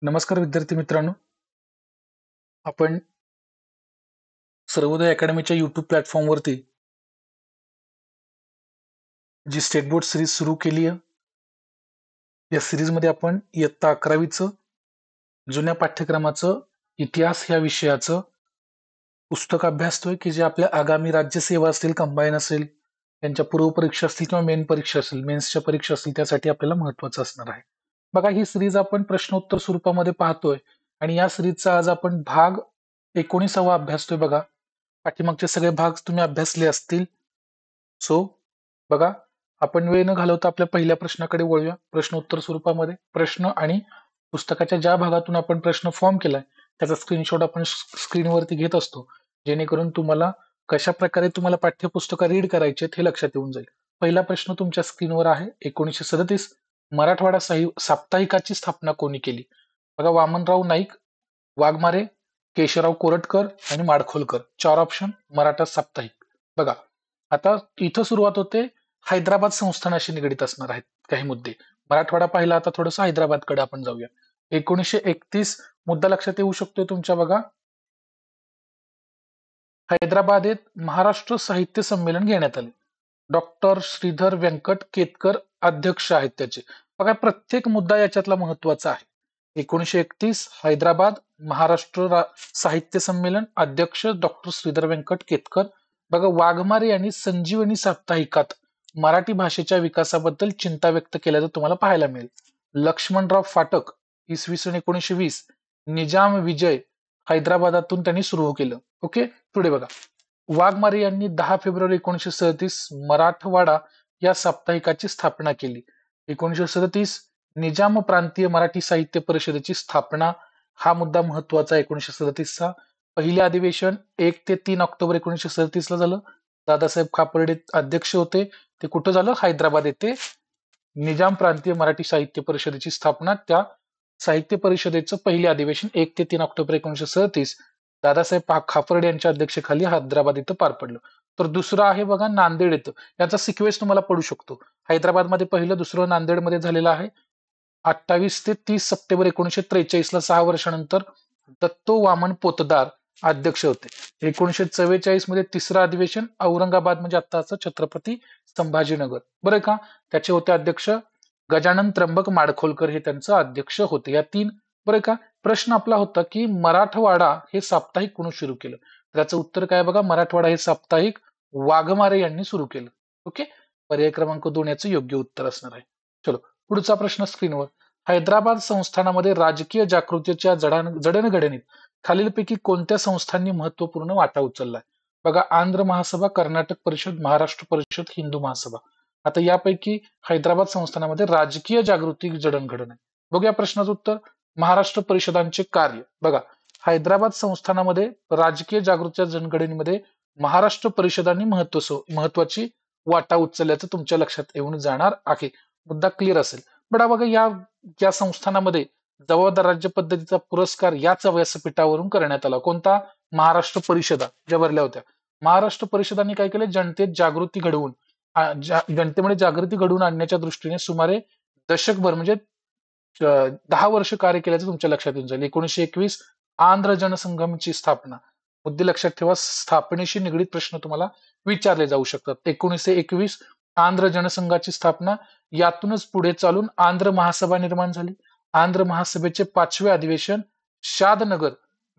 नमस्कार विद्यार्थी मित्रांनो, आपण सर्वोदय अकॅडमीच्या YouTube प्लॅटफॉर्मवरती जी स्टेट बोर्ड सिरीज सुरू केली आहे. या सिरीजमध्ये आपण इयत्ता 11वीचं जुन्या पाठ्यक्रमाचं इतिहास या विषयाचं पुस्तक अभ्यासतोय की जे आपल्या आगामी राज्यसेवा असतील, कंबाईन असेल, त्यांच्या पूर्वपरीक्षा असतील किंवा मेन परीक्षा असेल, मेन्सच्या परीक्षा असतील त्यासाठी आपल्याला महत्वाचं असणार आहे. बघा, ही सिरीज आपण प्रश्नोत्तर स्वरूपामध्ये पाहतोय आणि या सिरीजचा आज आपण भाग 19वा अभ्यासतोय. बघा, पाठीमागचे सगळे भाग तुम्ही अभ्यासले असतील. सो बघा, आपण वेळ न घालवता आपल्या पहिल्या प्रश्नाकडे वळूया. प्रश्नोत्तर स्वरूपामध्ये प्रश्न आणि पुस्तकाच्या ज्या भागातून आपण प्रश्न फॉर्म केलाय त्याचा स्क्रीनशॉट आपण स्क्रीनवरती घेत असतो, जेणेकरून तुम्हाला कशा प्रकारे तुम्हाला पाठ्यपुस्तकं रीड करायचे हे लक्षात येऊन जाईल. पहिला प्रश्न तुमच्या स्क्रीनवर आहे. 1937 मराठवाडा साप्ताहिकाची स्थापना कोणी केली? बघा, वामनराव नाईक, वाघमारे, केशवराव कोरटकर आणि माडखोलकर. 4 ऑप्शन मराठा साप्ताहिक. बघा, आता इथं सुरुवात होते. हैदराबाद संस्थानाशी निगडीत असणार आहेत काही मुद्दे. मराठवाडा पाहिला, आता थोडंसं हैदराबादकडे आपण जाऊया. 1931 मुद्दा लक्षात येऊ शकतोय तुमच्या. बघा, हैदराबादेत महाराष्ट्र साहित्य संमेलन घेण्यात आले. डॉक्टर श्रीधर व्यंकट केतकर अध्यक्ष आहेत त्याचे. बघा, प्रत्येक मुद्दा याच्यातला महत्वाचा आहे. 1931 हैदराबाद महाराष्ट्र साहित्य संमेलन, अध्यक्ष डॉक्टर श्रीधर व्यंकट केतकर. बघा, वाघमारे यांनी संजीवनी साप्ताहिकात मराठी भाषेच्या विकासाबद्दल चिंता व्यक्त केल्याचं तुम्हाला पाहायला मिळेल. लक्ष्मणराव फाटक, इसवी सन 1920 निजाम विजय हैदराबादातून त्यांनी सुरू केलं. ओके, पुढे बघा, वाघमारे यांनी 10 फेब्रुवारी 1937 मराठवाडा या साप्ताहिकाची स्थापना केली. 1937 निजाम प्रांतीय मराठी साहित्य परिषदेची स्थापना, हा मुद्दा महत्वाचा आहे. 1937चा पहिले अधिवेशन 1 ते 3 ऑक्टोबर 1937 ला झालं. दादासाहेब खापर्डे अध्यक्ष होते. ते कुठं झालं? हैदराबाद येथे. निजाम प्रांतीय मराठी साहित्य परिषदेची स्थापना, त्या साहित्य परिषदेचं पहिले अधिवेशन 1 ते 3 ऑक्टोबर 1937 दादासाहेब खापर्डे यांच्या अध्यक्षतेखाली हैदराबाद इथं पार पडलं. तर दुसरं आहे बघा, नांदेड इथं. याचा सिक्वेन्स तुम्हाला पडू शकतो. हैदराबादमध्ये पहिलं, दुसरं नांदेडमध्ये झालेलं आहे. 28 ते 30 सप्टेंबर 1943 ला 6 वर्षानंतर दत्तो वामन पोतदार अध्यक्ष होते. 1944 मध्ये तिसरं अधिवेशन औरंगाबाद, म्हणजे आत्ताचं छत्रपती संभाजीनगर, बरं का. त्याचे होते अध्यक्ष गजानन त्र्यंबक माडखोलकर, हे त्यांचं अध्यक्ष होते. या 3. बरं का. प्रश्न आपला होता की मराठवाडा हे साप्ताहिक कोणी सुरू केलं? त्याचं उत्तर काय? बघा, मराठवाडा हे साप्ताहिक वाघमारे यांनी सुरू केलं. ओके, पर्याय क्रमांक 2 याचं योग्य उत्तर असणार आहे. चलो, पुढचा प्रश्न स्क्रीनवर. हैदराबाद संस्थानामध्ये राजकीय जागृतीच्या जडणघडणीत खालीलपैकी कोणत्या संस्थांनी महत्वपूर्ण वाटा उचललाय? बघा, आंध्र महासभा, कर्नाटक परिषद, महाराष्ट्र परिषद, हिंदू महासभा. आता यापैकी हैदराबाद संस्थानामध्ये राजकीय जागृती जडणघडण आहे. बघूया प्रश्नाचं उत्तर. महाराष्ट्र परिषदांचे कार्य. बघा, हैदराबाद संस्थानामध्ये राजकीय जागृतीच्या जडणघडणीमध्ये महाराष्ट्र परिषदांनी महत्वाची वाटा उचलल्याचं तुमच्या लक्षात येऊन जाणार आहे. मुद्दा क्लिअर असेल. बघा, या संस्थानामध्ये जबाबदार राज्य पद्धतीचा पुरस्कार याच व्यासपीठावरून करण्यात आला. कोणता? महाराष्ट्र परिषदा ज्या भरल्या होत्या. महाराष्ट्र परिषदांनी काय केलं? जनतेमध्ये जागृती घडवून आणण्याच्या दृष्टीने सुमारे दशकभर, म्हणजे 10 वर्ष कार्य केल्याचं तुमच्या लक्षात येऊन जाईल. 1921 आंध्र जनसंघमची स्थापना. मुद्दे लक्षात ठेवा, स्थापनेशी निगडीत प्रश्न तुम्हाला विचारले जाऊ शकतात. 1921 आंध्र जनसंघाची स्थापना. यातूनच पुढे चालून आंध्र महासभा निर्माण झाली. आंध्र महासभेचे 5वे अधिवेशन शादनगर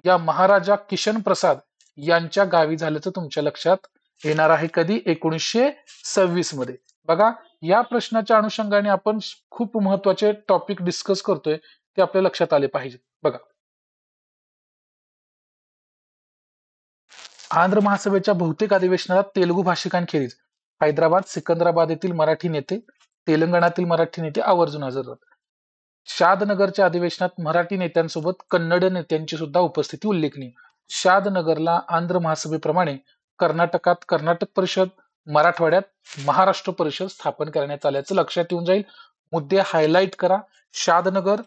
या महाराजा किशन प्रसाद यांच्या गावी झाल्याचं तुमच्या लक्षात येणार आहे. कधी? 1926 मध्ये. बघा, या प्रश्नाच्या अनुषंगाने आपण खूप महत्वाचे टॉपिक डिस्कस करतोय, ते आपल्या लक्षात आले पाहिजे. बघा, आंध्र महासभेच्या बहुतेक अधिवेशनाला तेलुगू भाषिकांखेरीज हैदराबाद, सिकंदराबाद येथील मराठी नेते, तेलंगणातील मराठी नेते आवर्जून हजर राहतात. शादनगरच्या अधिवेशनात मराठी नेत्यांसोबत कन्नड नेत्यांची सुद्धा उपस्थिती उल्लेखनीय. शादनगरला आंध्र महासभेप्रमाणे कर्नाटकात कर्नाटक परिषद, मराठवाड्यात महाराष्ट्र परिषद स्थापन करण्यात आल्याचं लक्षात येऊन जाईल. मुद्दे हायलाइट करा. शादनगर,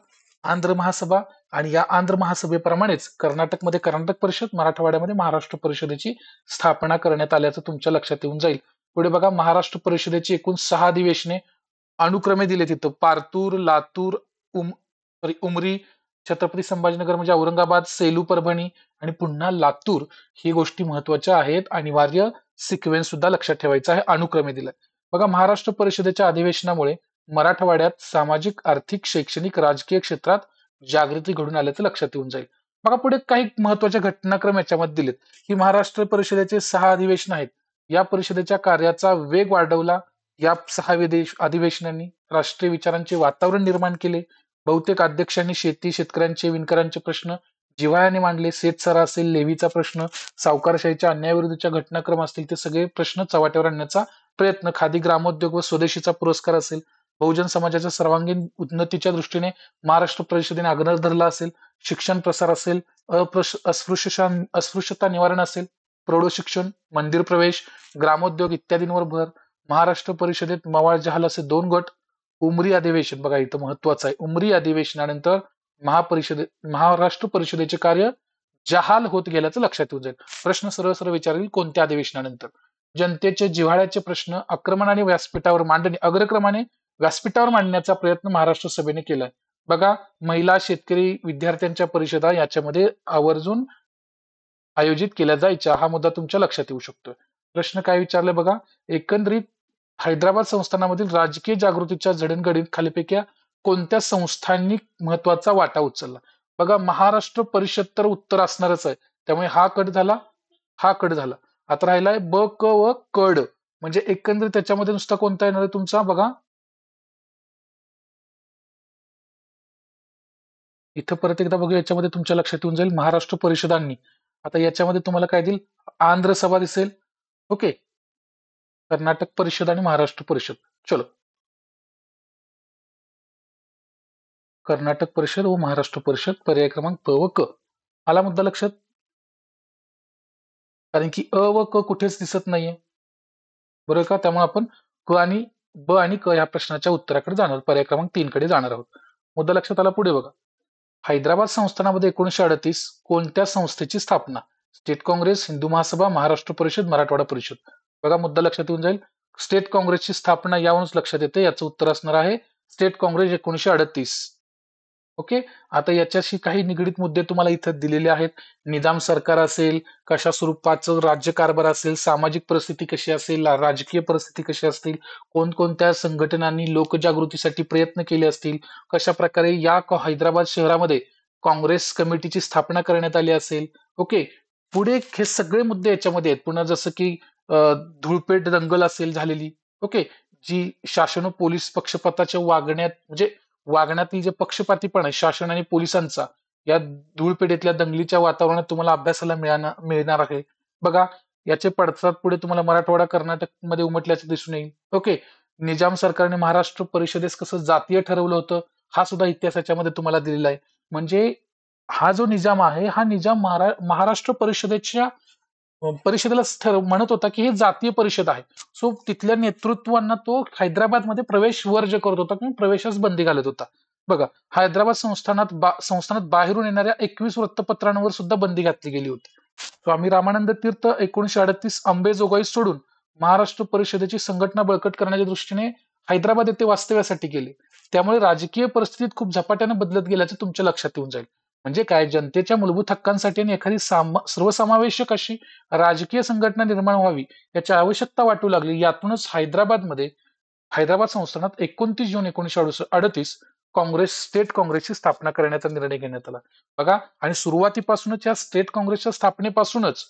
आंध्र महासभा, आणि या आंध्र महासभेप्रमाणेच कर्नाटकमध्ये कर्नाटक परिषद, मराठवाड्यामध्ये महाराष्ट्र परिषदेची स्थापना करण्यात आल्याचं तुमच्या लक्षात येऊन जाईल. पुढे बघा, महाराष्ट्र परिषदेची एकूण 6 अधिवेशने अनुक्रमे दिले तिथं. पारतूर, लातूर, उमरी, छत्रपती संभाजीनगर म्हणजे औरंगाबाद, सेलू, परभणी आणि पुन्हा लातूर ही गोष्टी महत्वाच्या आहेत. अनिवार्य सिक्वेन्स सुद्धा लक्षात ठेवायचा आहे, अनुक्रमे दिलाय. बघा, महाराष्ट्र परिषदेच्या अधिवेशनामुळे मराठवाड्यात सामाजिक, आर्थिक, शैक्षणिक, राजकीय क्षेत्रात जागृती घडून आल्याचं लक्षात येऊन जाईल. बघा, पुढे काही महत्वाचे घटनाक्रम याच्यामध्ये दिलेत की महाराष्ट्र परिषदेचे 6 अधिवेशन आहेत. या परिषदेच्या कार्याचा वेग वाढवला. या 6 अधिवेशनांनी राष्ट्रीय विचारांचे वातावरण निर्माण केले. बहुतेक अध्यक्षांनी शेती, शेतकऱ्यांचे, विणकरांचे प्रश्न जिव्हाळ्याने मांडले. शेतसरा असेल, लेवीचा प्रश्न, सावकारशाहीच्या अन्यायाविरुद्धच्या घटनाक्रम असतील, ते सगळे प्रश्न चव्हाट्यावर आणण्याचा प्रयत्न. खादी ग्रामोद्योग व स्वदेशीचा पुरस्कार असेल, बहुजन समाजाच्या सर्वांगीण उन्नतीच्या दृष्टीने महाराष्ट्र परिषदेने आग्रह धरला असेल, शिक्षण प्रसार असेल, अस्पृश्यता निवारण असेल, प्रौढ शिक्षण, मंदिर प्रवेश, ग्रामोद्योग इत्यादींवर भर. महाराष्ट्र परिषदेत मवाळ जहाल असे 2 गट. उमरी अधिवेशन, बघा इथं महत्वाचं आहे, उमरी अधिवेशनानंतर महाराष्ट्र परिषदेचे कार्य जहाल होत गेल्याचं लक्षात येऊन जाईल. प्रश्न सरळ सरळ विचारेल, कोणत्या अधिवेशनानंतर? जनतेचे जिव्हाळ्याचे प्रश्न अक्रमणाने व्यासपीठावर मांडणे, अग्रक्रमाने व्यासपीठावर मांडण्याचा प्रयत्न महाराष्ट्र सभेने केलाय. बघा, महिला, शेतकरी, विद्यार्थ्यांच्या परिषदा याच्यामध्ये आवर्जून आयोजित केल्या जायच्या. हा मुद्दा तुमच्या लक्षात येऊ शकतोय. प्रश्न काय विचारलाय बघा, एकंदरीत हैदराबाद संस्थानामधील राजकीय जागृतीच्या जडणघडीत खालीपैकी कोणत्या संस्थांनी महत्वाचा वाटा उचलला? बघा, महाराष्ट्र परिषद तर उत्तर असणारच आहे, त्यामुळे हा कट झाला, हा कट झाला. आता राहिलाय ब, क व कड. म्हणजे एकंदरीत त्याच्यामध्ये नुसता कोणता येणार आहे तुमचा? बघा, इथं परत एकदा बघूया, याच्यामध्ये तुमच्या लक्षात येऊन जाईल महाराष्ट्र परिषदांनी. आता याच्यामध्ये तुम्हाला काय दिल? आंध्र सभा दिसेल, ओके, कर्नाटक परिषद आणि महाराष्ट्र परिषद. चलो, कर्नाटक परिषद व महाराष्ट्र परिषद, पर्याय क्रमांक प व क. आला मुद्दा लक्षात? कारण की अ व क कुठेच दिसत नाहीये, बरोबर का? त्यामुळे आपण क आणि ब आणि क या प्रश्नाच्या उत्तराकडे जाणार, पर्याय क्रमांक 3 कडे जाणार आहोत. मुद्दा लक्षात आला? पुढे बघा, हैदराबाद संस्थानामध्ये 1938 कोणत्या संस्थेची स्थापना? स्टेट काँग्रेस, हिंदू महासभा, महाराष्ट्र परिषद, मराठवाडा परिषद. बघा, मुद्दा लक्षात येऊन जाईल. स्टेट काँग्रेसची स्थापना यावरूनच लक्षात येते. याचं उत्तर असणार आहे स्टेट काँग्रेस 1938. ओके. आता याच्याशी काही निगडीत मुद्दे तुम्हाला इथं दिलेले आहेत. निजाम सरकार असेल, कशा स्वरूपाचं राज्यकारभार असेल, सामाजिक परिस्थिती कशी असेल, राजकीय परिस्थिती कशी असतील, कोणकोणत्या संघटनांनी लोकजागृतीसाठी प्रयत्न केले असतील, कशा प्रकारे या हैदराबाद शहरामध्ये काँग्रेस कमिटीची स्थापना करण्यात आली असेल. ओके. पुढे हे सगळे मुद्दे याच्यामध्ये आहेत. पुन्हा जसं की धुळपेट दंगल असेल झालेली, ओके, जी शासन व पोलीस पक्षपाताच्या वागण्यात म्हणजे वागण्यातील जे पक्षपातीपणा आहे शासन आणि पोलिसांचा या धूळपेढीतल्या दंगलीच्या वातावरणात तुम्हाला अभ्यासाला मिळणार आहे. बघा, याचे पडसाद पुढे तुम्हाला मराठवाडा, कर्नाटक मध्ये उमटल्याचं दिसून येईल. ओके. निजाम सरकारने महाराष्ट्र परिषदेस कसं जातीय ठरवलं होतं, हा सुद्धा इतिहासाच्या मध्ये तुम्हाला दिलेला आहे. म्हणजे हा जो निजाम आहे, हा निजाम महाराष्ट्र परिषदेच्या परिषदेला म्हणत होता की हे जातीय परिषद आहे. सो तिथल्या नेतृत्वांना तो हैदराबादमध्ये प्रवेश वर्ज करत होता किंवा प्रवेशास बंदी घालत होता. बघा, हैदराबाद संस्थानात बाहेरून येणाऱ्या 21 वृत्तपत्रांवर सुद्धा बंदी घातली गेली होती. स्वामी रामानंद तीर्थ 1938 अंबेजोगाई सोडून महाराष्ट्र परिषदेची संघटना बळकट करण्याच्या दृष्टीने हैदराबाद येथे वास्तव्यासाठी गेले. त्यामुळे राजकीय परिस्थितीत खूप झपाट्याने बदलत गेल्याचं तुमच्या लक्षात येऊन जाईल. म्हणजे काय, जनतेच्या मूलभूत हक्कांसाठी आणि एखादी सर्वसमावेशक अशी राजकीय संघटना निर्माण व्हावी याची आवश्यकता वाटू लागली. यातूनच हैदराबाद संस्थानात 29 जून 1938 स्टेट काँग्रेसची स्थापना करण्याचा निर्णय घेण्यात आला. बघा, आणि सुरुवातीपासूनच या स्टेट काँग्रेसच्या स्थापनेपासूनच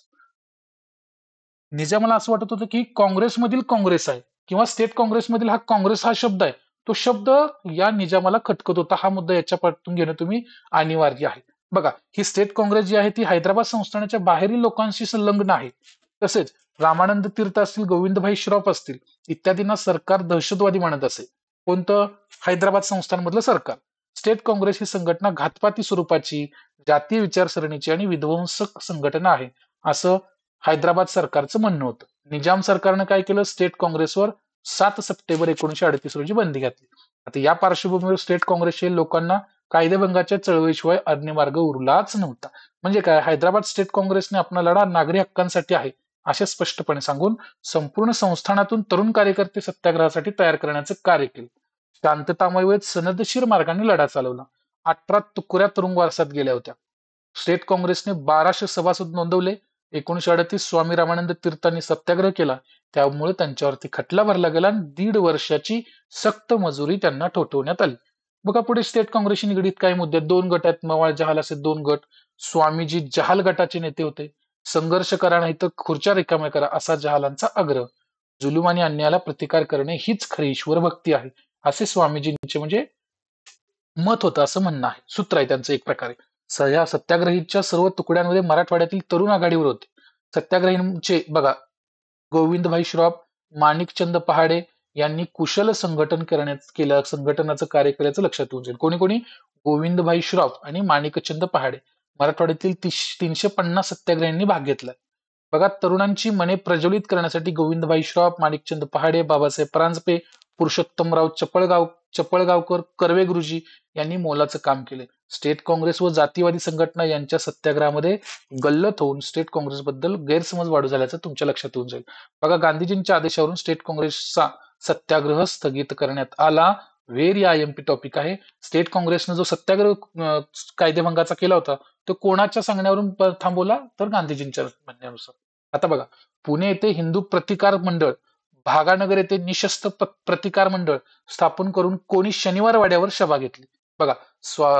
निजामाला असं वाटत होतं की काँग्रेसमधील काँग्रेस आहे किंवा स्टेट काँग्रेसमधील हा काँग्रेस हा शब्द आहे, तो शब्द या निजामाला खटकत होता. हा मुद्दा याच्यापासून घेणं तुम्ही अनिवार्य आहे. बघा, ही स्टेट काँग्रेस जी आहे ती हैदराबाद संस्थानाच्या बाहेरील लोकांशी संलग्न आहे. तसेच रामानंद तीर्थ असतील, गोविंदभाई श्रॉफ असतील इत्यादींना सरकार दहशतवादी म्हणत असे. कोणतं? हैदराबाद संस्थानमधलं सरकार. स्टेट काँग्रेस ही संघटना घातपाती स्वरूपाची, जातीय विचारसरणीची आणि विध्वंसक संघटना आहे, असं हैदराबाद सरकारचं म्हणणं होतं. निजाम सरकारनं काय केलं? स्टेट काँग्रेसवर 7 सप्टेंबर 1938 रोजी बंदी घातली. आता या पार्श्वभूमीवर स्टेट काँग्रेसच्या लोकांना कायदेभंगाच्या चळवळीशिवाय अन्य मार्ग उरलाच नव्हता. म्हणजे काय, हैदराबाद स्टेट काँग्रेसने आपला लढा नागरी हक्कांसाठी आहे असे स्पष्टपणे सांगून संपूर्ण संस्थानातून तरुण कार्यकर्ते सत्याग्रहासाठी तयार करण्याचं कार्य केलं. शांततामय व सनदशीर मार्गाने लढा चालवला. 18 तुकड्या तुरुंगवासात गेल्या होत्या. स्टेट काँग्रेसने 1200 सभासद नोंदवले. 1938 स्वामी रामानंद तीर्थांनी सत्याग्रह केला. त्यामुळे त्यांच्यावरती खटला भरला गेला आणि 1.5 वर्षाची सक्त मजुरी त्यांना ठोठवण्यात आली. बघा पुढे स्टेट काँग्रेसशी निगडीत काही मुद्दे आहेत. 2 गट आहेत. मवाळ जहाल असे 2 गट. स्वामीजी जहाल गटाचे नेते होते. संघर्ष करा नाही तर खुर्च्या रिकाम्या करा असा जहालांचा आग्रह. जुलूम आणि अन्यायाला प्रतिकार करणे हीच खरी ईश्वर भक्ती आहे असे स्वामीजींचे म्हणजे मत होतं असं म्हणणं आहे. सूत्र आहे त्यांचं एक प्रकारे. या सत्याग्रहीच्या सर्व तुकड्यांमध्ये मराठवाड्यातील तरुण आघाडीवर होते. सत्याग्रहींचे बघा गोविंदभाई श्रॉफ, माणिकचंद पहाडे यांनी कुशल संघटनाचं कार्य केल्याचं लक्षात येऊन जाईल. कोणी कोणी? गोविंदभाई श्रॉफ आणि माणिकचंद पहाडे. मराठवाड्यातील 350 सत्याग्रह्यांनी भाग घेतला. बघा तरुणांची मने प्रज्वलित करण्यासाठी गोविंदभाई श्रॉफ, माणिकचंद पहाडे, बाबासाहेब परांजपे, पुरुषोत्तमराव चपळगावकर, कर्वे गुरुजी यांनी मोलाचं काम केले. स्टेट काँग्रेस व जातीवादी संघटना यांच्या सत्याग्रहामध्ये गल्लत होऊन स्टेट काँग्रेसबद्दल गैरसमज वाढू झाल्याचं तुमच्या लक्षात येऊन जाईल. बघा गांधीजींच्या आदेशावरून स्टेट काँग्रेसचा सत्याग्रह स्थगित करण्यात आला. व्हेरी आयएमपी टॉपिक आहे. स्टेट काँग्रेसनं जो सत्याग्रह कायदेभंगाचा केला होता तो कोणाच्या सांगण्यावरून थांबवला? तर गांधीजींच्या म्हणण्यानुसार. आता बघा पुणे येथे हिंदू प्रतिकार मंडळ, भागानगर येथे निशस्त्र प्रतिकार मंडळ स्थापन करून कोणी शनिवार वाड्यावर सभा घेतली. बघा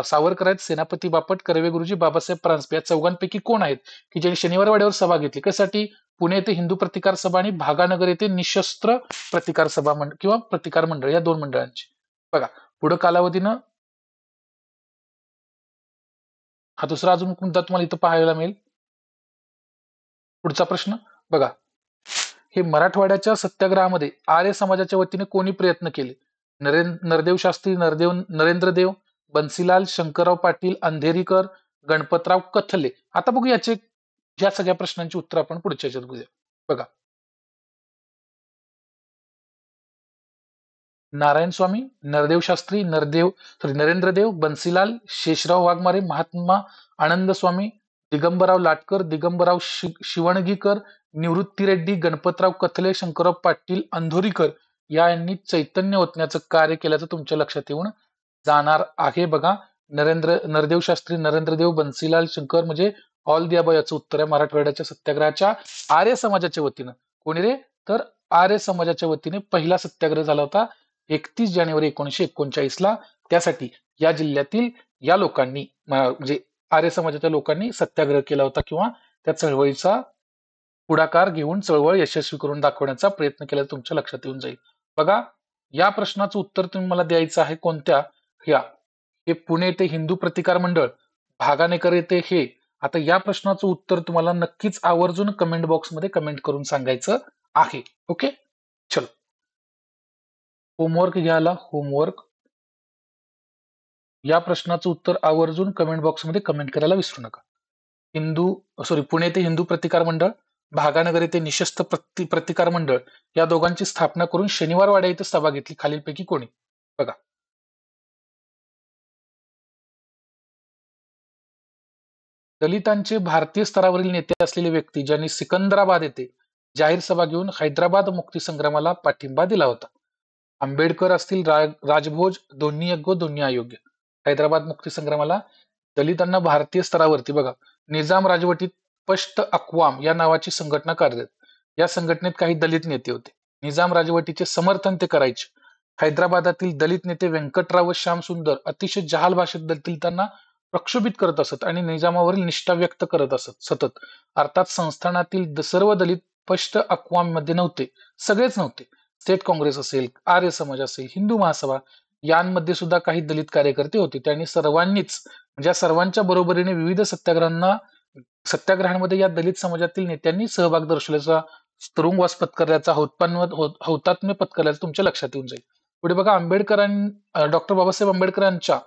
सावरकर आहेत, सेनापती बापट, कर्वे गुरुजी, बाबासाहेब परांजपे या चौघांपैकी कोण आहेत की ज्यांनी शनिवार वाड्यावर सभा घेतली? कशासाठी? पुणे येथे हिंदू प्रतिकार सभा आणि भागानगर येथे निशस्त्र प्रतिकार सभा किंवा प्रतिकार मंडळ या 2 मंडळांची. बघा पुढे कालावधीनं हा दुसरा अजून मुद्दा तुम्हाला इथं पाहायला मिळेल. पुढचा प्रश्न बघा, हे मराठवाड्याच्या सत्याग्रहामध्ये आर्य समाजाच्या वतीने कोणी प्रयत्न केले? नरदेव शास्त्री, नरेंद्रदेव, बन्सीलाल, शंकरराव पाटील, अंधेरीकर, गणपतराव कथले. आता बघू या सगळ्या प्रश्नांची उत्तर आपण पुढच्या याच्यात बघूया. बघा नारायण स्वामी, नरदेव शास्त्री, नरेंद्रदेव, बन्सीलाल, शेषराव वाघमारे, महात्मा आनंद स्वामी, दिगंबरराव लाटकर, दिगंबरराव शिवणगीकर, निवृत्ती रेड्डी, गणपतराव कथले, शंकरराव पाटील, अंधोरीकर यांनी चैतन्य ओतण्याचं कार्य केल्याचं तुमच्या लक्षात येऊन जाणार आहे. बघा नरदेव शास्त्री, नरेंद्रदेव, बन्सीलाल, शंकर म्हणजे ऑल दी अबव याचं उत्तर आहे. मराठवाड्याच्या सत्याग्रहाच्या आर्य समाजाच्या वतीनं कोणी रे? तर आर्य समाजाच्या वतीने पहिला सत्याग्रह झाला होता 31 जानेवारी 1939 ला. त्यासाठी या जिल्ह्यातील या लोकांनी म्हणजे आर्य समाजाच्या लोकांनी सत्याग्रह केला होता किंवा त्या चळवळीचा पुढाकार घेऊन चळवळ यशस्वी करून दाखवण्याचा प्रयत्न केला तुमच्या लक्षात येऊन जाईल. बघा या प्रश्नाचं उत्तर तुम्ही मला द्यायचं आहे कोणत्या? हे पुणे येथे हिंदू प्रतिकार मंडळ, भागानेकर येथे हे. आता या प्रश्नाचं उत्तर तुम्हाला नक्कीच आवर्जून कमेंट बॉक्समध्ये कमेंट करून सांगायचं आहे. ओके चलो होमवर्क घ्यायला. होमवर्क या प्रश्नाचं उत्तर आवर्जून कमेंट बॉक्समध्ये कमेंट करायला विसरू नका. पुणे येथे हिंदू प्रतिकार मंडळ, भागानगर येथे निशस्त्र प्रतिकार मंडळ या दोघांची स्थापना करून शनिवार वाड्या इथे सभा घेतली. खालीलपैकी कोणी? बघा दलितांचे भारतीय स्तरावरील नेते असलेले व्यक्ती ज्यांनी सिकंदराबाद येथे जाहीर सभा घेऊन हैदराबाद मुक्ती संग्रामाला पाठिंबा दिला होता. आंबेडकर असतील, राजभोज, दोन्ही योग्य दोन्ही अयोग्य. हैदराबाद मुक्ती संग्रामाला दलितांना भारतीय स्तरावरती बघा निजाम राजवटीत पश्त अक्वाम या नावाची संघटना कार्यरत. या संघटनेत काही दलित नेते होते. निजाम राजवटीचे समर्थन ते करायचे. हैदराबादातील दलित नेते व्यंकटराव व श्यामसुंदर अतिशय जहाल भाषेत दलितांना प्रक्षोभित करत असत आणि निजामावरील निष्ठा व्यक्त करत असत सतत. अर्थात संस्थानातील सर्व दलित पश्त अक्वाम मध्ये नव्हते, सगळेच नव्हते. स्टेट काँग्रेस असेल, आर्य समाज असेल, हिंदू महासभा यांमध्ये सुद्धा काही दलित कार्यकर्ते होते. त्यांनी सर्वांनीच म्हणजे सर्वांच्या बरोबरीने विविध सत्याग्रहांमध्ये या दलित समाजातील नेत्यांनी सहभाग दर्शवल्याचा, तुरुंगवास पत्करल्याचा, हौतात्म्य पत्करल्याचा तुमच्या लक्षात येऊन जाईल. पुढे बघा डॉक्टर बाबासाहेब आंबेडकरांच्या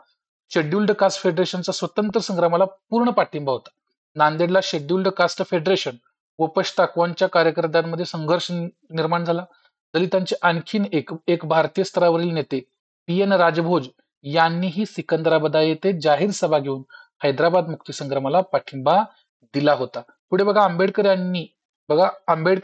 शेड्युल्ड कास्ट फेडरेशनचा स्वतंत्र संग्रामाला पूर्ण पाठिंबा होता. नांदेडला शेड्युल्ड कास्ट फेडरेशन व पश्त अक्वामच्या कार्यकर्त्यांमध्ये संघर्ष निर्माण झाला. दलितांचे आणखीन एक भारतीय स्तरावरील नेते पी एन राजभोज यांनीही सिकंदराबाद येथे जाहीर सभा घेऊन हैदराबाद मुक्ती संग्रामाला पाठिंबा दिला होता. पुढे बघा आंबेडकर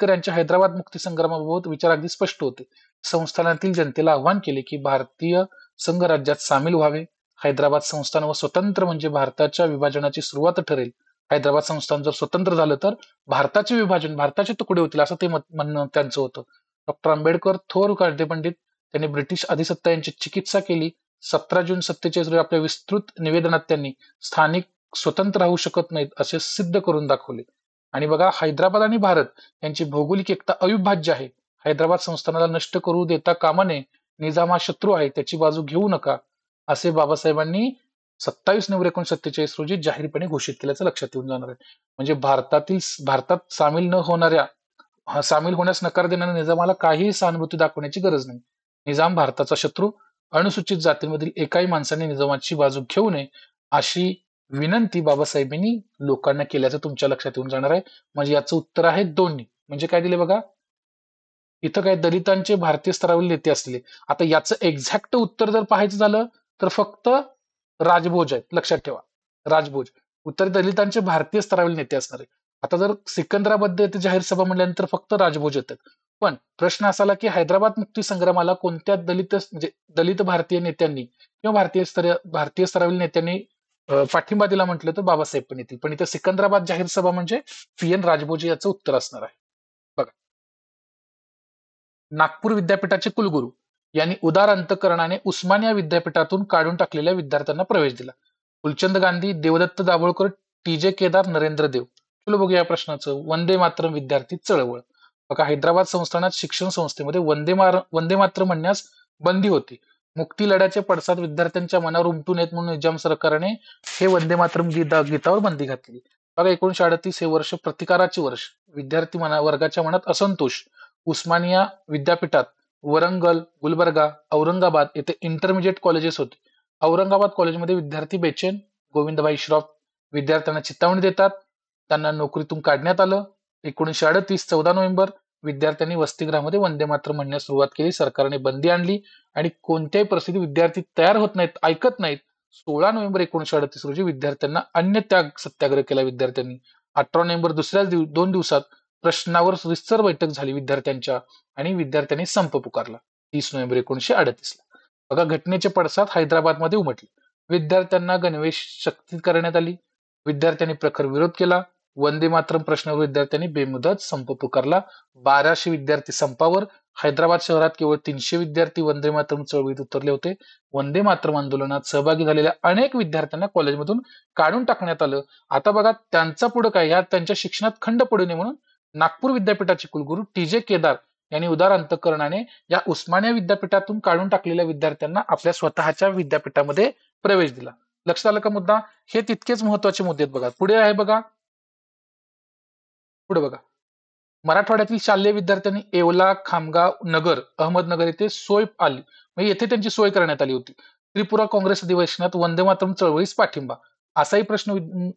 यांच्या हैदराबाद मुक्ती संग्रामाबाबत विचार अगदी स्पष्ट होते. संस्थानातील जनतेला आव्हान केले की भारतीय संघ राज्यात सामील व्हावे. हैदराबाद संस्थान व स्वतंत्र म्हणजे भारताच्या विभाजनाची सुरुवात ठरेल. हैदराबाद संस्थान जर स्वतंत्र झालं तर भारताचे विभाजन, भारताचे तुकडे होतील असं ते म्हणणं त्यांचं होतं. डॉक्टर आंबेडकर थोर कायदेपंडित, त्यांनी ब्रिटिश अधिसत्ता यांची चिकित्सा केली. 17 जून 47 रोजी आपल्या विस्तृत निवेदनात त्यांनी स्थानिक स्वतंत्र राहू शकत नाहीत असे सिद्ध करून दाखवले. आणि बघा, हैदराबाद आणि भारत यांची भौगोलिक एकता अविभाज्य आहे. हैदराबाद संस्थानाला नष्ट करू देता कामा नये. निजाम हा शत्रू आहे, त्याची बाजू घेऊ नका, असे बाबासाहेबांनी 27 नोव्हेंबर 1947 रोजी जाहीरपणे घोषित केल्याचं लक्षात येऊन जाणार आहे. म्हणजे भारतात सामील न होणाऱ्या सामील होण्यास नकार देणाऱ्या निजामाला काहीही सहानुभूती दाखवण्याची गरज नाही. निजाम भारताचा शत्रू, अनुसूचित जातींमधील एकाही माणसाने निजामाची बाजू घेऊ नये अशी विनंती बाबासाहेबांनी लोकांना केल्याचं तुमच्या लक्षात येऊन जाणार आहे. म्हणजे याचं उत्तर आहे दोन्ही. म्हणजे काय दिले बघा, इथं काय दलितांचे भारतीय स्तरावरील नेते असले. आता याचं एक्झॅक्ट उत्तर जर पाहायचं झालं तर फक्त राजभोज आहेत, लक्षात ठेवा. राजभोज उत्तर दलितांचे भारतीय स्तरावरील नेते असणार आहे. आता जर सिकंदराबाद येथे जाहीर सभा म्हणल्यानंतर फक्त राजभोज येतात. पण प्रश्न असा आला की हैदराबाद मुक्ती संग्रामाला कोणत्या दलित भारतीय नेत्यांनी किंवा भारतीय स्तरावरील नेत्यांनी पाठिंबा दिला म्हटलं तर बाबासाहेब पण येतील. पण इथं सिकंदराबाद जाहीर सभा म्हणजे पी.एन. राजभोजे याचं उत्तर असणार आहे. बघा, नागपूर विद्यापीठाचे कुलगुरू यांनी उदार अंतकरणाने उस्मानिया विद्यापीठातून काढून टाकलेल्या विद्यार्थ्यांना प्रवेश दिला. फुलचंद गांधी, देवदत्त दाभोळकर, टी.जे. केदार, नरेंद्र देव. चलो बघूया या प्रश्नाचं. वंदे मातरम विद्यार्थी चळवळ. बघा, हैदराबाद संस्थानात शिक्षण संस्थेमध्ये वंदे मातरम म्हणण्यास बंदी होती. मुक्ती लढ्याचे पडसाद विद्यार्थ्यांच्या मनावर उमटू नयेत म्हणून निजाम सरकारने हे वंदे मातरम गीतावर बंदी घातली. बघा, 1938 हे वर्ष प्रतिकाराचे वर्ष. विद्यार्थी वर्गाच्या मनात असंतोष. उस्मानिया विद्यापीठात वरंगल, गुलबर्गा, औरंगाबाद येथे इंटरमिजिएट कॉलेजेस होते. औरंगाबाद कॉलेजमध्ये विद्यार्थी बेचैन. गोविंदभाई श्रॉफ विद्यार्थ्यांना चित्तावणी देतात. त्यांना नोकरीतून काढण्यात आलं. 1938 14 नोव्हेंबर विद्यार्थ्यांनी वसतिगृहामध्ये वंदे मातरम म्हणण्यास सुरुवात केली. सरकारने बंदी आणली आणि कोणत्याही परिस्थितीत विद्यार्थी तयार होत नाहीत, ऐकत नाहीत. 16 नोव्हेंबर 1938 रोजी विद्यार्थ्यांना अन्य त्याग सत्याग्रह केला विद्यार्थ्यांनी. 18 नोव्हेंबर दुसऱ्याच 2 दिवसात प्रश्नावर रितसर बैठक झाली विद्यार्थ्यांच्या आणि विद्यार्थ्यांनी संप पुकारला 30 नोव्हेंबर 1938 ला. बघा, घटनेचे पडसाद हैदराबादमध्ये उमटले. विद्यार्थ्यांना गणवेश सक्ती करण्यात आली. विद्यार्थ्यांनी प्रखर विरोध केला. वंदे मातरम प्रश्नावर विद्यार्थ्यांनी बेमुदत संप पुकारला. 1200 विद्यार्थी संपावर. हैदराबाद शहरात केवळ 300 विद्यार्थी वंदे मातरम चळवळीत उतरले होते. वंदे मातरम आंदोलनात सहभागी झालेल्या अनेक विद्यार्थ्यांना कॉलेजमधून काढून टाकण्यात आलं. आता बघा, त्यांचा पुढे काय, या त्यांच्या शिक्षणात खंड पडू नये म्हणून नागपूर विद्यापीठाचे कुलगुरू टी.जे. केदार यांनी उदार अंतकरणाने या उस्मानिया विद्यापीठातून काढून टाकलेल्या विद्यार्थ्यांना आपल्या स्वतःच्या विद्यापीठामध्ये प्रवेश दिला. लक्षात आलं का मुद्दा? हे तितकेच महत्वाचे मुद्दे आहेत. बघा, पुढे आहे बघा, पुढे बघा. मराठवाड्यातील शालेय विद्यार्थ्यांनी येवला, खामगाव, नगर, अहमदनगर येथे सोय आली, म्हणजे येथे त्यांची सोय करण्यात आली होती. त्रिपुरा काँग्रेस अधिवेशनात वंदे मातरम चळवळीस पाठिंबा. असाही प्रश्न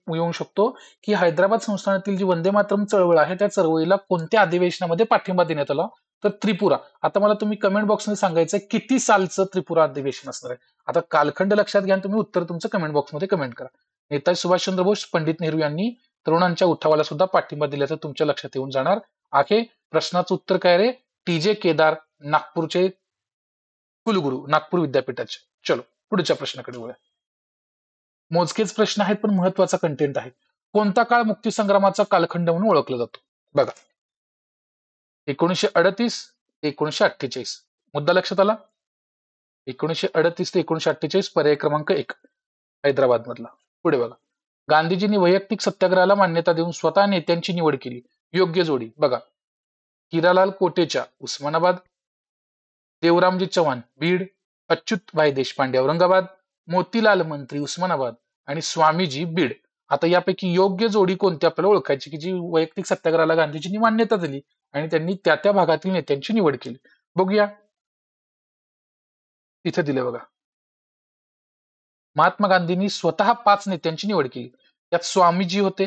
येऊ शकतो की हैदराबाद संस्थानातील जी वंदे मातरम चळवळ आहे त्या चळवळीला कोणत्या अधिवेशनामध्ये पाठिंबा देण्यात आला? तर त्रिपुरा. आता मला तुम्ही कमेंट बॉक्समध्ये सांगायचं किती सालचं त्रिपुरा अधिवेशन असणार आहे. आता कालखंड लक्षात घ्या, तुम्ही उत्तर तुमचं कमेंट बॉक्समध्ये कमेंट करा. नेताजी सुभाषचंद्र बोस, पंडित नेहरू यांनी तरुणांच्या उठावाला सुद्धा पाठिंबा दिल्याचं तुमच्या लक्षात येऊन जाणार आहे. प्रश्नाचं उत्तर काय रे? टी.जे. केदार, नागपूरचे कुलगुरू, नागपूर विद्यापीठाचे. चलो पुढच्या प्रश्नाकडे वळूया. मोजकेच प्रश्न आहेत पण महत्वाचा कंटेंट आहे. कोणता काळ मुक्तीसंग्रामाचा कालखंड म्हणून ओळखला जातो? बघा, 1938 ते 1948. मुद्दा लक्षात आला? 1938 ते 1948, पर्याय क्रमांक 1 हैदराबाद मधला. पुढे बघा, गांधीजींनी वैयक्तिक सत्याग्रहाला मान्यता देऊन स्वतः नेत्यांची निवड केली. योग्य जोडी. बघा, हिरालाल कोटेचा उस्मानाबाद, देवरामजी चव्हाण बीड, अच्युतभाई देशपांडे औरंगाबाद, मोतीलाल मंत्री उस्मानाबाद आणि स्वामीजी बीड. आता यापैकी योग्य जोडी कोणती आपल्याला ओळखायची की जी वैयक्तिक सत्याग्रहाला गांधीजींनी मान्यता दिली आणि त्यांनी त्या त्या भागातील नेत्यांची निवड केली? बघूया, तिथे दिले बघा. महात्मा गांधींनी स्वतः 5 नेत्यांची निवड केली. त्यात स्वामीजी होते,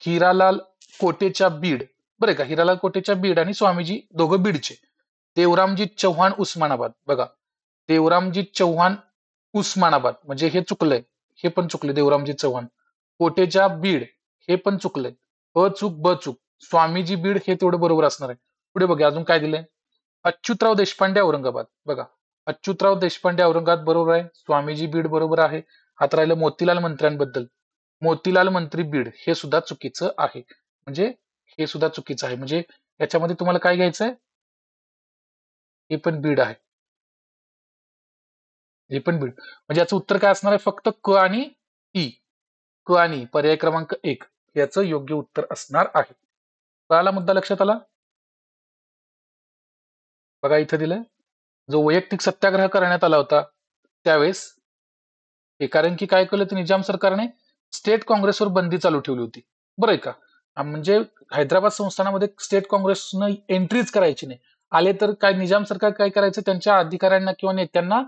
हिरालाल कोटेचा बीड, बरे का, हिरालाल कोटेचा बीड आणि स्वामीजी दोघं बीडचे. देवरामजी चव्हाण उस्मानाबाद. बघा, देवरामजी चव्हाण उस्मानाबाद म्हणजे हे चुकलंय, हे पण चुकले. देवरामजी चव्हाण. कोटेचा बीड हे पण चुकलंय. अ चूक ब चूक. स्वामीजी बीड हे तेवढं बरोबर असणार आहे. पुढे बघा, अजून काय दिलंय? अच्युतराव देशपांडे औरंगाबाद. बघा, अच्युतराव देशपांडे औरंगाबाद बरोबर आहे. स्वामीजी बीड बरोबर आहे. आता राहिलं मोतीलाल मंत्र्यांबद्दल. मोतीलाल मंत्री बीड हे सुद्धा चुकीचं आहे. म्हणजे हे सुद्धा चुकीचं आहे. म्हणजे याच्यामध्ये तुम्हाला काय घ्यायचंय? हे पण बीड आहे. हे पण बीड. म्हणजे याचं उत्तर काय असणार आहे? फक्त क आणि ई. क आणि ई. पर्याय क्रमांक 1 याचं योग्य उत्तर असणार आहे. कळाला मुद्दा? लक्षात आला? बघा इथं दिलंय. जो वैयक्तिक सत्याग्रह करण्यात आला होता त्यावेळेस कारण की काय केलं, तर निजाम सरकारने स्टेट काँग्रेसवर बंदी चालू ठेवली होती. बरं आहे का? म्हणजे हैदराबाद संस्थानामध्ये स्टेट काँग्रेसनं एंट्रीच करायची नाही. आले तर काय निजाम सरकार काय करायचं, त्यांच्या अधिकाऱ्यांना किंवा नेत्यांना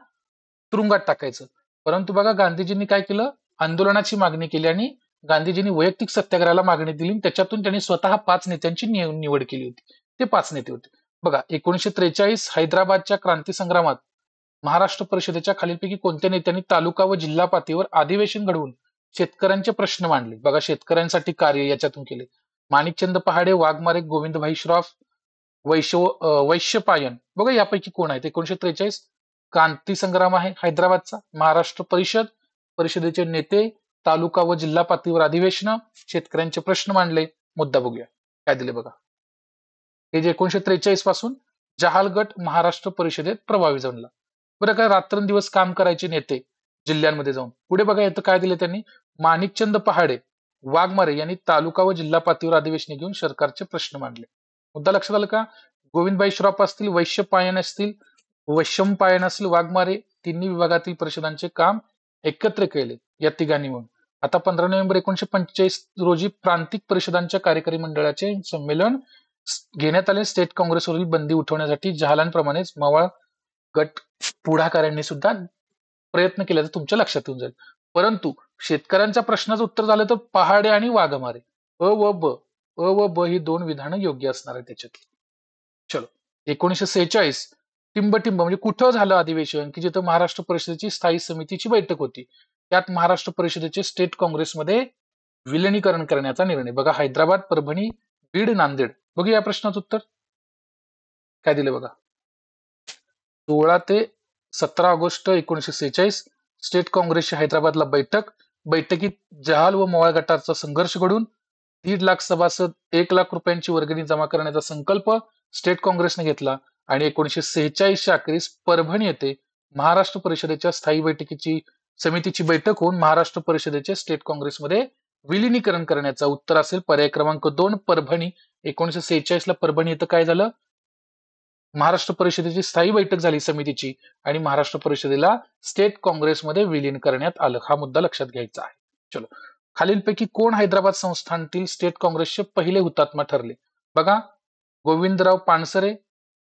तुरुंगात टाकायचं. परंतु बघा गांधीजींनी काय केलं, आंदोलनाची मागणी केली आणि गांधीजींनी वैयक्तिक सत्याग्रहाला मागणी दिली. त्याच्यातून त्यांनी स्वतः 5 नेत्यांची निवड केली होती. ते 5 नेते होते. बघा 1943 हैदराबादच्या क्रांती संग्रामात महाराष्ट्र परिषदेच्या खालीलपैकी कोणत्या नेत्यांनी तालुका व जिल्हा पातळीवर अधिवेशन घडवून शेतकऱ्यांचे प्रश्न मांडले? बघा शेतकऱ्यांसाठी कार्य याच्यातून केले. माणिकचंद पहाडे, वाघमारे, गोविंदभाई श्रॉफ, वैश्यपायन. बघा यापैकी कोण आहेत? 1943 क्रांती संग्राम आहे हैदराबादचा. महाराष्ट्र परिषदेचे नेते, तालुका व जिल्हा पातळीवर अधिवेशन, शेतकऱ्यांचे प्रश्न मांडले. मुद्दा बघूया काय दिले बघा. हे जे 1943 पासून जहाल गट महाराष्ट्र परिषदेत प्रभावी जमला. बरं काय रात्रंदिवस काम करायचे नेते जिल्ह्यांमध्ये जाऊन. पुढे बघा इथं काय दिले त्यांनी, माणिकचंद पहाडे, वाघमारे यांनी तालुका व जिल्हा पातळीवर अधिवेशने घेऊन सरकारचे प्रश्न मांडले. मुद्दा लक्षात आला का? गोविंदभाई श्रॉफ असतील, वैश्यपायन असतील, वैशंपायन असतील, वाघमारे, तिन्ही विभागातील परिषदांचे काम एकत्र केले या तिघांनी मिळून. आता 15 नोव्हेंबर 1945 रोजी प्रांतिक परिषदांच्या कार्यकारी मंडळाचे संमेलन घेण्यात आले. स्टेट काँग्रेसवरील बंदी उठवण्यासाठी जहालांप्रमाणेच मवाळ गट पुढाकाऱ्यांनी सुद्धा प्रयत्न केल्याचं तुमच्या लक्षात येऊन जाईल. परंतु शेतकऱ्यांच्या प्रश्नाचं उत्तर झालं तर पहाडे आणि वाघमारे, अ व ब ही 2 विधानं योग्य असणार आहे त्याच्यात. चलो 1946 टिंबटिंब म्हणजे कुठं झालं अधिवेशन, की जिथं महाराष्ट्र परिषदेची स्थायी समितीची बैठक होती. त्यात महाराष्ट्र परिषदेचे स्टेट काँग्रेसमध्ये विलिनीकरण करण्याचा निर्णय. बघा हैदराबाद, परभणी, बीड, नांदेड. बघूया या प्रश्नाचं उत्तर काय दिलं बघा. 16 ते 17 ऑगस्ट 1946 स्टेट काँग्रेसची हैदराबादला बैठकीत जहाल व मवाळ गटाचा संघर्ष घडून 1.5 लाख सभासद 1 लाख रुपयांची वर्गणी जमा करण्याचा संकल्प स्टेट काँग्रेसने घेतला आणि 1946च्या अखेरीस परभणी येथे महाराष्ट्र परिषदेच्या स्थायी समितीची बैठक होऊन महाराष्ट्र परिषदेचे स्टेट काँग्रेसमध्ये विलिनीकरण करण्याचा उत्तर असेल पर्याय क्रमांक 2 परभणी. 1946ला परभणी इथं काय झालं, महाराष्ट्र परिषदेची स्थायी बैठक झाली समितीची आणि महाराष्ट्र परिषदेला स्टेट काँग्रेसमध्ये विलीन करण्यात आलं. हा मुद्दा लक्षात घ्यायचा आहे. चलो खालीलपैकी कोण हैदराबाद संस्थानातील स्टेट काँग्रेसचे पहिले हुतात्मा ठरले? बघा गोविंदराव पानसरे,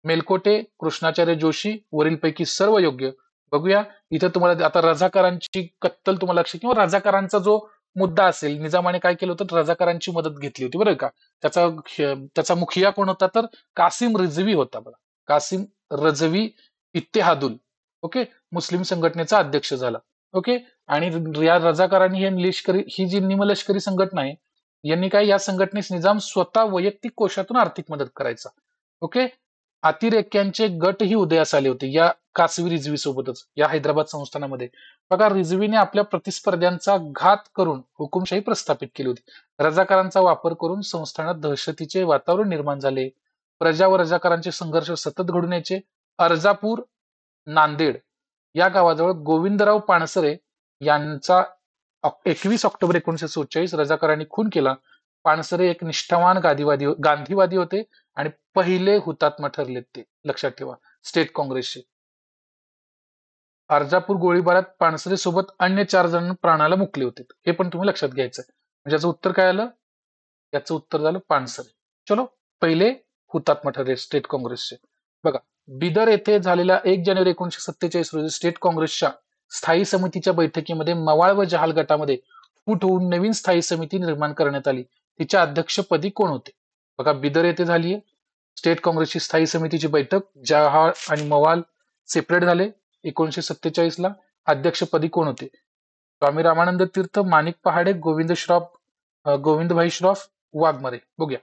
मेलकोटे, कृष्णाचार्य जोशी, वरीलपैकी सर्व योग्य. बघूया इथं तुम्हाला आता रजाकारांची कत्तल तुम्हाला लक्ष किंवा रजाकारांचा जो मुद्दा असेल, निजामाने काय केलं होतं, रजाकारांची मदत घेतली होती बरं का. त्याचा मुखिया कोण होता, तर कासिम रिझवी होता. बघा कासिम रझवी इत्तेहादुल, ओके, मुस्लिम संघटनेचा अध्यक्ष झाला. ओके, आणि या रजाकारांनी ही जी निमलष्करी संघटना आहे, यांनी काय या संघटनेस निजाम स्वतः वैयक्तिक कोशातून आर्थिक मदत करायचा. ओके, अतिरेक्यांचे गटही उदयास आले होते या कासवी रिझवी सोबतच या हैदराबाद संस्थानामध्ये. बघा रिझवीने आपल्या प्रतिस्पर्ध्यांचा घात करून हुकुमशाही प्रस्थापित केली होती. रजाकारांचा वापर करून संस्थानात दहशतीचे वातावरण निर्माण झाले. प्रजा व रजाकारांचे संघर्ष सतत घडून यायचे. अर्जापूर, नांदेड या गावाजवळ गोविंदराव पानसरे यांचा 21 ऑक्टोबर 1947 रजाकारांनी खून केला. पानसरे एक निष्ठावान गांधीवादी होते आणि पहिले हुतात्मा ठरलेत ते लक्षात ठेवा स्टेट काँग्रेसचे. अर्जापूर गोळीबारात पानसरे सोबत अन्य 4 जण प्राणाला मुकले होते. हे पण तुम्ही लक्षात घ्यायचं. म्हणजे याचं उत्तर काय आलं? याचं उत्तर झालं पानसरे. चलो पहिले हुतात्मा ठरले स्टेट काँग्रेसचे. बघा बिदर येथे झालेल्या 1 जानेवारी 1947 रोजी स्टेट काँग्रेसच्या स्थायी समितीच्या बैठकीमध्ये मवाळ व जहाल गटामध्ये फूट होऊन नवीन स्थायी समिती निर्माण करण्यात आली. तिच्या अध्यक्षपदी कोण होते? बघा बिदर येथे झालीय स्टेट काँग्रेसची स्थायी समितीची बैठक. जहाल आणि मवाळ सेपरेट झाले 1947 ला. अध्यक्षपदी कोण होते? स्वामी रामानंद तीर्थ, माणिक पहाडे, गोविंदभाई श्रॉफ, वाघमारे. बघूया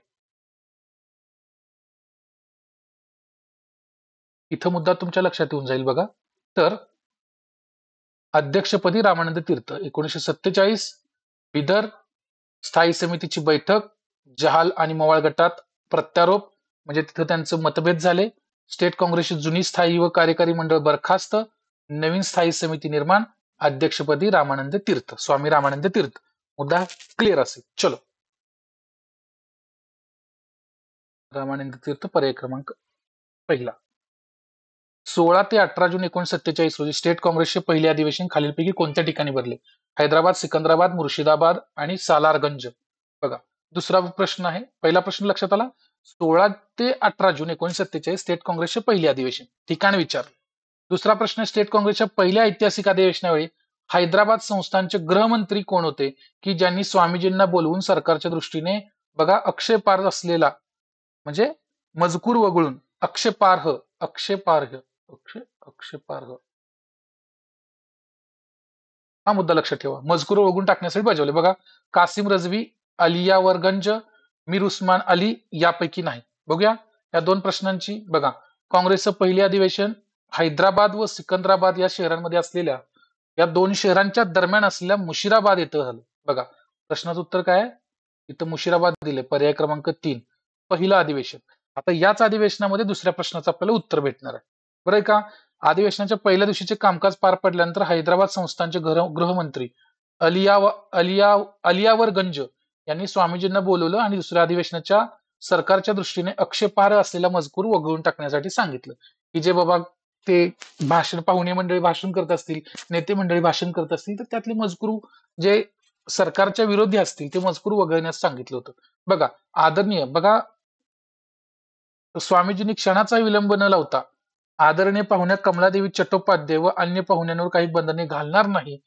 इथं मुद्दा तुमच्या लक्षात येऊन जाईल. बघा तर अध्यक्षपदी रामानंद तीर्थ. 1947 बिदर स्थायी समितीची बैठक, जहाल आणि मवाळ गटात प्रत्यारोप, म्हणजे तिथं त्यांचं मतभेद झाले. स्टेट काँग्रेसची जुनी स्थायी व कार्यकारी मंडळ बरखास्त, नवीन स्थायी समिती निर्माण, अध्यक्षपदी रामानंद तीर्थ, स्वामी रामानंद तीर्थ. मुद्दा क्लिअर असेल. चलो, रामानंद तीर्थ पर्याय क्रमांक पहिला. 16 ते 18 जून 1947 रोजी स्टेट काँग्रेसचे पहिले अधिवेशन खालीलपैकी कोणत्या ठिकाणी भरले? हैदराबाद, सिकंदराबाद, मुर्शिदाबाद आणि सालारगंज. बघा, दुसरा प्रश्न आहे. पहिला प्रश्न लक्षात आला. 16 ते 18 जून 1947 स्टेट काँग्रेसचे पहिले अधिवेशन, ठिकाण विचारलं. दुसरा प्रश्न, स्टेट काँग्रेसच्या पहिल्या ऐतिहासिक अधिवेशनावेळी हैदराबाद संस्थानचे गृहमंत्री कोण होते, की ज्यांनी स्वामीजींना बोलवून सरकारच्या दृष्टीने बघा आक्षेपार्ह असलेला, म्हणजे मजकूर वगळून आक्षेपार्ह आक्षेपार्ह आक्षेपार्ह हा मुद्दा लक्षात ठेवा. मजकूर वगळून टाकण्यासाठी बजावले. बघा, कासिम रजवी, अलियावरगंज, मीर उस्मान अली यापैकी नाही. बघूया या दोन प्रश्नांची. बघा, काँग्रेसचं पहिले अधिवेशन हैदराबाद व सिकंदराबाद या शहरांमध्ये असलेल्या, या दोन शहरांच्या दरम्यान असलेल्या मुशिराबाद येथे झालं. बघा, प्रश्नाचं उत्तर काय आहे? इथं मुशिराबाद दिले, पर्याय क्रमांक 3, पहिलं अधिवेशन. आता याच अधिवेशनामध्ये दुसऱ्या प्रश्नाचं आपल्याला उत्तर भेटणार आहे. बरं आहे का? अधिवेशनाच्या पहिल्या दिवशीचे कामकाज पार पडल्यानंतर हैदराबाद संस्थानचे गृहमंत्री अलियावरगंज यांनी स्वामीजींना बोलवलं आणि दुसऱ्या अधिवेशनाच्या सरकारच्या दृष्टीने आक्षेपार्ह असलेला मजकूर वगळून टाकण्यासाठी सांगितलं, की जे बाबा ते भाषण, पाहुणे मंडळी भाषण करत असतील, नेते मंडळी भाषण करत असतील, तर त्यातले मजकूर जे सरकारच्या विरोधी असतील ते मजकूर वगळण्यास सांगितलं होतं. बघा, आदरणीय, बघा, स्वामीजींनी क्षणाचा विलंब न लावता आदरणीय पाहुण्या कमलादेवी चट्टोपाध्याय व अन्य पाहुण्यांवर काही बंधने घालणार नाही,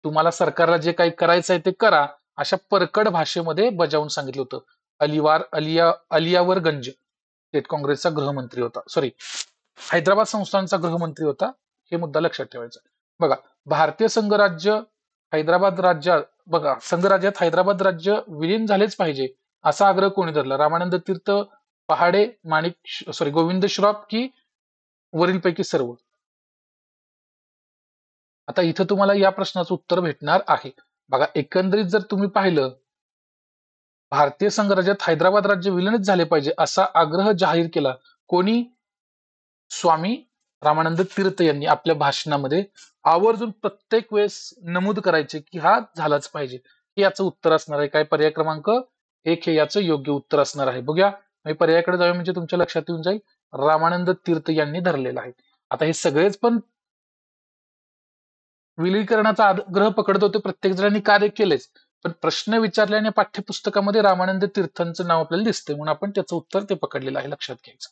तुम्हाला सरकारला जे काही करायचं आहे ते करा, अशा परकड भाषेमध्ये बजावून सांगितलं होतं. अलियावरगंज स्टेट काँग्रेसचा गृहमंत्री होता, सॉरी हैदराबाद संस्थानचा गृहमंत्री होता. हे मुद्दा लक्षात ठेवायचा. बघा, भारतीय संघराज्य हैदराबाद राज्यात, बघा, संघराज्यात हैदराबाद राज्य विलीन झालेच पाहिजे असा आग्रह कोणी धरला? रामानंद तीर्थ, पहाडे, गोविंद श्रॉफ की वरीलपैकी सर्व? आता इथं तुम्हाला या प्रश्नाचं उत्तर भेटणार आहे. बघा, एकंदरीत जर तुम्ही पाहिलं, भारतीय संघराज्यात हैदराबाद राज्य विलीनच झाले पाहिजे असा आग्रह जाहीर केला कोणी? स्वामी रामानंद तीर्थ यांनी आपल्या भाषणामध्ये आवर्जून प्रत्येक वेळेस नमूद करायचे की हा झालाच पाहिजे. हे याचं उत्तर असणार आहे. काय? पर्याय क्रमांक 1 हे याचं योग्य उत्तर असणार आहे. बघूया, मी पर्यायाकडे जाऊया म्हणजे तुमच्या लक्षात येऊन जाईल. रामानंद तीर्थ यांनी धरलेला आहे. आता हे सगळेच पण विलीनीकरणाचा आग्रह पकडत होते, प्रत्येक जणांनी कार्य केलेच, पण प्रश्न विचारल्याने पाठ्यपुस्तकामध्ये रामानंद तीर्थांचं नाव आपल्याला दिसते, म्हणून आपण त्याचं उत्तर ते पकडलेलं आहे, लक्षात घ्यायचं.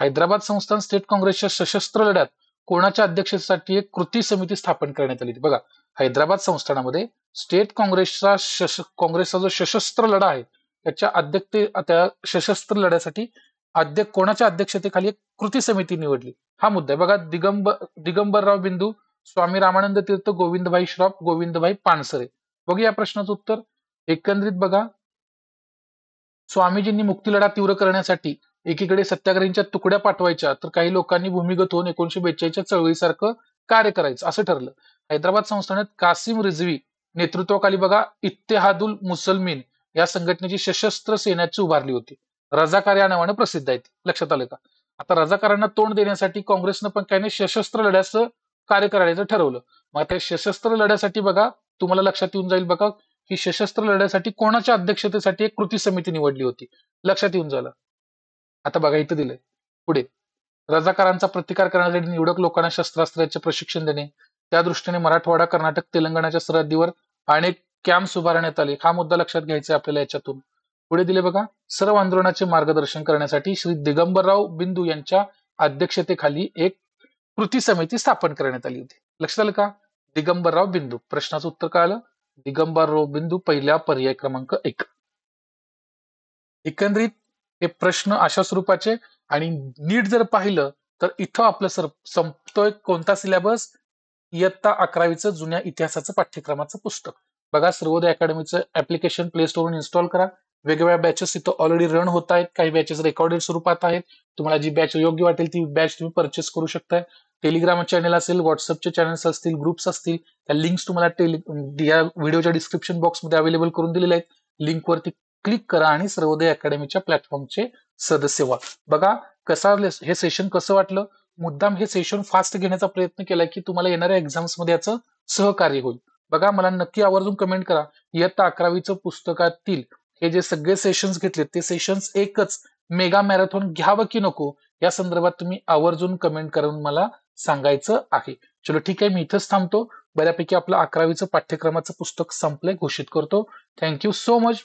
हैदराबाद संस्थान स्टेट काँग्रेसच्या सशस्त्र लढ्यात कोणाच्या अध्यक्षतेसाठी एक कृती समिती स्थापन करण्यात आली? बघा, हैदराबाद संस्थानामध्ये स्टेट काँग्रेसचा जो सशस्त्र लढा आहे त्या सशस्त्र लढ्यासाठी कोणाच्या अध्यक्षतेखाली एक कृती समिती निवडली? हा मुद्दा आहे. बघा, दिगंबरराव बिंदू, स्वामी रामानंद तीर्थ, गोविंदभाई श्रॉफ, गोविंदभाई पानसरे. बघूया या प्रश्नाचं उत्तर. एकंदरीत बघा, स्वामीजींनी मुक्तीलढा तीव्र करण्यासाठी एकीकडे सत्याग्रहींच्या तुकड्या पाठवायच्या, तर काही लोकांनी भूमिगत होऊन 1942च्या चळवळीसारखं कार्य करायचं असं ठरलं. हैदराबाद संस्थानात कासिम रिझवी नेतृत्वाखाली बघा इत्तेहादुल मुसलमीन या संघटनेची सशस्त्र सेनाची उभारली होती. रजाकार या नावाने प्रसिद्ध आहेत, लक्षात आलं का? आता रजाकारांना तोंड देण्यासाठी काँग्रेसनं पण काही सशस्त्र लढ्याचं कार्य करायचं ठरवलं. मग त्या सशस्त्र लढ्यासाठी बघा, तुम्हाला लक्षात येऊन जाईल बघा, की सशस्त्र लढ्यासाठी कोणाच्या अध्यक्षतेसाठी एक कृती समिती निवडली होती? लक्षात येऊन झालं. आता बघा, इथं दिलंय पुढे, रजाकारांचा प्रतिकार करण्यासाठी निवडक लोकांना शस्त्रास्त्राचे प्रशिक्षण देणे, त्या दृष्टीने मराठवाडा, कर्नाटक, तेलंगणाच्या सरहद्दीवर अनेक कॅम्प्स उभारण्यात आले. हा मुद्दा लक्षात घ्यायचा आहे आपल्याला याच्यातून. पुढे दिले बघा, सर्व आंदोलनाचे मार्गदर्शन करण्यासाठी श्री दिगंबरराव बिंदू यांच्या अध्यक्षतेखाली एक कृती समिती स्थापन करण्यात आली होती. लक्षात आलं का? दिगंबरराव बिंदू. प्रश्नाचं उत्तर काय आलं? दिगंबरराव बिंदू, पहिल्या पर्याय क्रमांक 1. एकंदरीत हे प्रश्न अशा स्वरूपाचे, आणि नीट जर पाहिलं तर इथं आपलं संपतोय कोणता सिलेबस? इयत्ता 11वीचं जुन्या इतिहासाचं पाठ्यक्रमाचं पुस्तक. बघा, सर्वोदय अकॅडमीचं ऍप्लिकेशन प्ले स्टोअरवरून इन्स्टॉल करा. वेगवेगळ्या बॅचेस तिथं ऑलरेडी रन होत आहेत, काही बॅचेस रेकॉर्डेड स्वरूपात आहेत. तुम्हाला जी बॅच योग्य वाटेल ती बॅच तुम्ही परचेस करू शकताय. टेलिग्राम चॅनल असेल, व्हॉट्सअपचे चॅनल्स असतील, ग्रुप्स असतील, त्या लिंक्स तुम्हाला या व्हिडिओच्या डिस्क्रिप्शन बॉक्समध्ये अवेलेबल करून दिलेल्या आहेत. लिंकवरती क्लिक करा आणि सर्वोदय अकॅडमीच्या प्लॅटफॉर्मचे सदस्य व्हा. बघा हे सेशन कसं वाटलं. मुद्दाम हे सेशन फास्ट घेण्याचा प्रयत्न केलाय की तुम्हाला येणाऱ्या एक्झाम्समध्ये याचं सहकार्य होईल. बघा मला नक्की आवर्जून कमेंट करा, इयत्ता 11वीचं पुस्तकातील हे जे सगळे सेशन्स घेतले ते सेशन्स एकच मेगा मॅरेथॉन घ्यावं की नको या संदर्भात तुम्ही आवर्जून कमेंट करून मला सांगायचं आहे. चलो ठीक आहे, मी इथंच थांबतो. बऱ्यापैकी आपलं 11वीचं पाठ्यक्रमाचं पुस्तक संपलंय, घोषित करतो. Thank you so much.